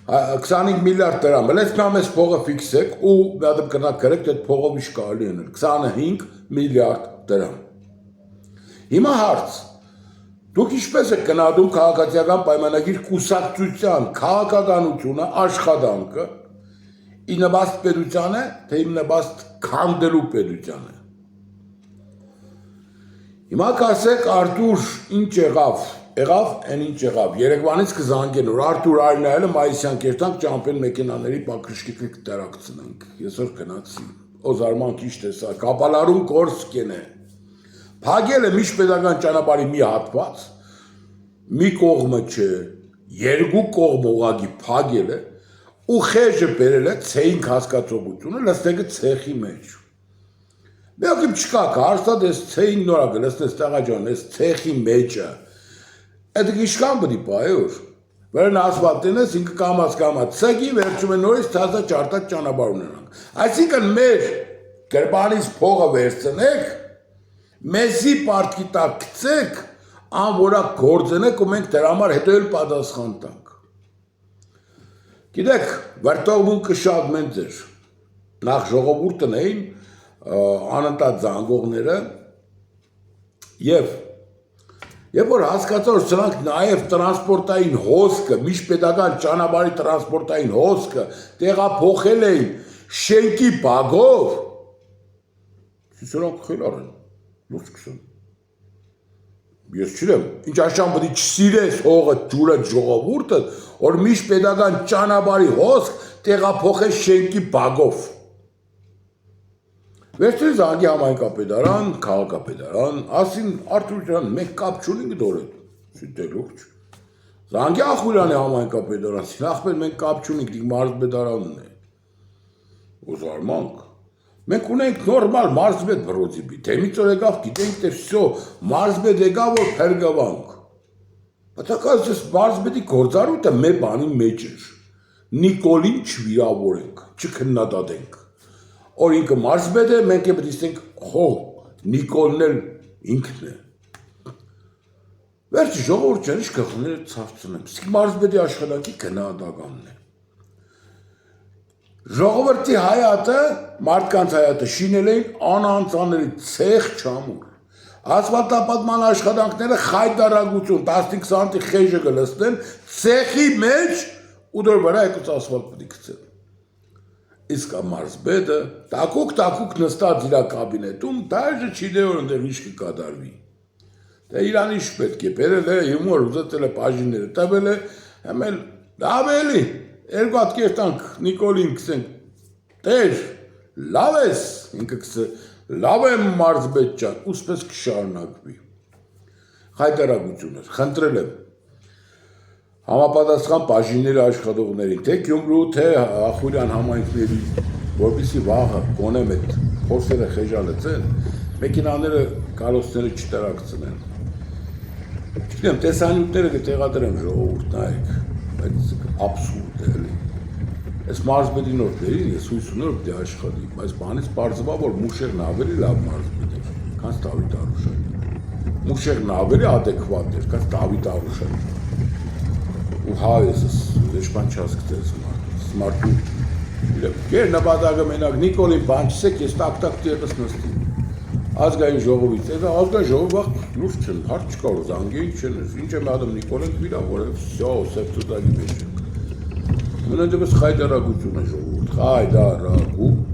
25 միլիարդ դրամ, լես նա մեզ փողը ֆիքսեք ու դադեմ կնակ գրեք այդ փողով ինչ կարելի անել 25 միլիարդ դրամ։ Հիմա հարց դուք ինչպես եք գնահատում քաղաքացիական պայմանագիր կուսակցության քաղաքականությունը աշխատանքը ի նպաստ պետության է, թե ի նպաստ քանդելու պետության է։ Հիմա կասեք Արտուր ինչ եղավ այն ինչ եղավ, երեկվանից կզանգեն, որ Արտուր Արինայելը Մայիսյան կերտանք ճամպեն մեքենաների պակրշկիկը կտարակցնենք, եսօր գնացի, օզարման քիչ տեսա, կապալարում կորսկեն է, փագել է միջպետական ճանապարհի մի հատված, մի կողմը չէ, երկու կողմ ուղղակի փագել է, ու խեժը բերել է ցեինք հասկացողությունը, լստեկը ցեխի մեջ։ Մեկը չկա, հարստად էս ցեին նորակը, լստես տաղաջան, էս ցեխի մեջը Այդ ինչքան բդի պայոր, վերն ասվատեն ես ինքը կամաց ցեգի վերջում է նորից թազա ճարտած ճանապարհ ունենանք։ Այսինքն մեր գրբանից փողը վերցնեք, մեզի պարտքի տակ գցեք, անորակ գործենեք ու մենք դրա համար հետո էլ պատասխան տանք։ Գիտեք, վրտողմունքը շատ մեծ էր։ Նախ ժողովուրդն էին անընդհատ զանգողները եւ Երբ որ հասկացա, որ սրանք նաև տրանսպորտային հոսքը, միջպետական ճանապարհի տրանսպորտային հոսքը տեղափոխել էին շենքի բագով, սրանք խելար են, լուրջ կսան։ Ես չգիտեմ, ինչ աշան պետք է չսիրես հողը, ջուրը, ժողովուրդը, որ միջպետական ճանապարհի հոսք տեղափոխել շենքի բագով։ Վերջերս զանգի համայնքապետարան, քաղաքապետարան, ասին Արտուր ջան, մենք կապ չունենք դորդ, դե լուրջ։ Զանգի Ախուրյանի համայնքապետարան, նախ մենք կապ չունենք, դիք մարզպետարանն է։ Ուզարմանք։ Մենք ունենք նորմալ մարզպետ բրոձիբի, թե մի ծոր եկավ, գիտենք, թե վсё, մարզպետ եկավ, որ փերգավանք։ Բայց այս մարզպետի գործառույթը մեր բանի մեջ էր։ Նիկոլին չվիրավորենք, չքննադատենք։ Որ ինքը մարզպետ է, մենք է պետք է ասենք, խո, Նիկոլն էլ ինքն է։ Վերջի ժողովուրդ ջան, ինչ գլխները ցավցնեմ, իսկ մարզպետի աշխատանքի գնահատականն է։ Ժողովրդի հայատը, մարդկանց հայատը շինել էին անանցանելի ցեխ չամուր։ Ասֆալտապատման աշխատանքները խայտարագություն, 15 սանտի խեժը կլստեն, ցեխի մեջ ու դոր վրա եկած ասֆալտ պետք է գցեն։ Իսկ մարզպետը տակուկ նստած իր կաբինետում, դաժե չիդե որ ընդեղ ինչ կկատարվի։ Դե իրան ինչ պետք է բերել է, հումոր ուզեցել է բաժինները տվել է, հեմել լավ էլի, երկու հատ կերտանք Նիկոլին կսենք, տեր, լավ ես, ինքը կսը, լավ եմ մարզպետ ջան, ուսպես կշարունակվի։ Խայտարագություն էր, խնդրել եմ Համապատասխան բաժինների աշխատողներին, թե Գյումրու, թե Ախուրյան համայնքների, որպեսզի վաղը գոնեմ այդ փորձերը խեժալեցեն, մեքենաները կարոսները չտարակցնեն։ Չգիտեմ, տեսանյութները կտեղադրեմ ժողովուրդ նայեք, բայց աբսուրդ է էլի։ Այս մարզպետի նոր դերին ես հույս ունեմ որ դե աշխատի, բայց բանից պարզվա որ Մուշեղն ավելի լավ մարզպետ էր, քան Դավիթ Արուշյանը։ Մուշեղն ավելի ադեկվատ էր, քան Դավիթ Արուշյանը։ Ու հա ես դեշման չհասկացես մարդու Գեր նպատակը մենակ Նիկոլին բան չսեք, ես տակ տեղս նստի ազգային ժողովից, ազգային ժողովը լուրջ չեն, հարց չկա որ զանգեին չեն, ինչ եմ ադում Նիկոլեն վիրավորել, վсё, սեպտուտագի մեջ ենք։ Մենակ դեպս խայտարագություն է ժողովուրդ, խայտարագություն